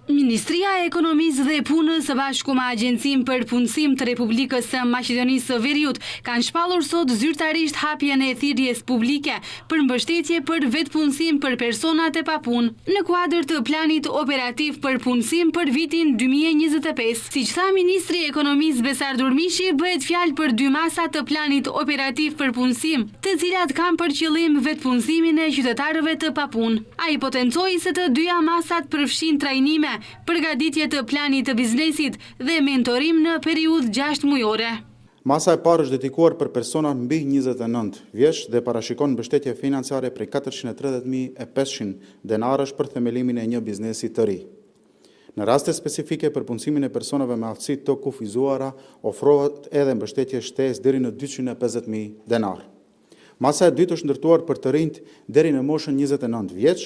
Ministria e Ekonomisë dhe Punës së bashku me Agjencinë për Punësim të Republikës së Maqedonisë së Veriut kanë shpallur sot zyrtarisht hapjen e thirrjes publike për mbështetje për vetpunësim për personat e papunë në kuadër të planit operativ për punësim për vitin 2025. Siç tha Ministri i Ekonomisë Besar Durmishi, bëhet fjalë për dy masa të planit operativ për punësim, të cilat kanë për qëllim vetpunësimin e qytetarëve të papunë. Ai potencoi se të dyja masat përfshin trajnime, përgatitje të planit të biznesit dhe mentorim në periudhë 6 mujore. Masa e parë është dedikuar për persona mbi 29 vjeç dhe parashikon mbështetje financiare prej 430.500 denarësh për themelimin e një biznesi të ri. Në raste specifike për punësimin e personave me aftësi të kufizuara, ofrohet edhe mbështetje shtesë deri në 250.000 denar. Masa e dytë është ndërtuar për të rinjt deri në moshën 29 vjeç,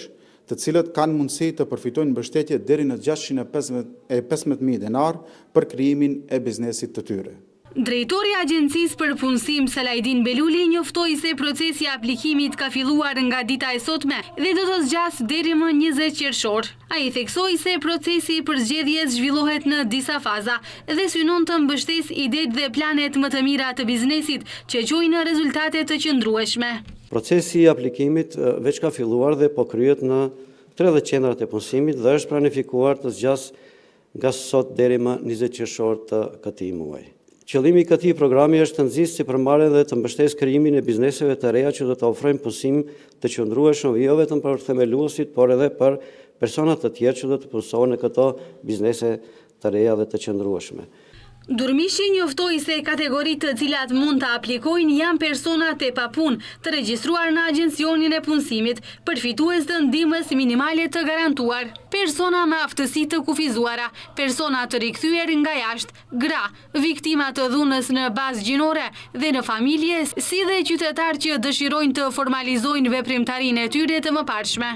të cilët kanë mundësi të përfitojnë mbështetje deri në 615.000 denar për krijimin e biznesit të tyre. Drejtori i Agjencisë për Punësim Salajdin Beluli njoftoi se procesi i aplikimit ka filluar nga dita e sotme dhe do të zgjasë deri më 20 qershor. Ai theksoi se procesi i përzgjedhjes zhvillohet në disa faza dhe synon të mbështesë idetë dhe planet më të mira të biznesit që çojnë rezultate të qëndrueshme. Procesi i aplikimit veç ka filluar dhe po kryhet në 30 qendrat e punësimit dhe është planifikuar të zgjasë nga sot deri më 20 qershor të këtij muaji. Qëllimi i këtij programi është të nxjisë sipërmarrjen dhe të mbështesë krijimin e bizneseve të reja që do të ofrojnë punësim të qëndrueshëm jo vetëm për themeluesit, por edhe për persona të tjerë që do të punësojnë në këto biznese të reja dhe të qëndrueshme. Durmishi njoftoi se kategoritë të cilat mund të aplikojnë janë personat e papunë të regjistruar në Agjencionin e Punësimit, përfitues të ndihmës minimale të garantuar, persona me aftësi të kufizuara, persona të rikthyer nga jashtë, gra, viktima të dhunës në bazë gjinore dhe në familje, si dhe qytetarë që dëshirojnë të formalizojnë veprimtarinë e tyre të mëparshme.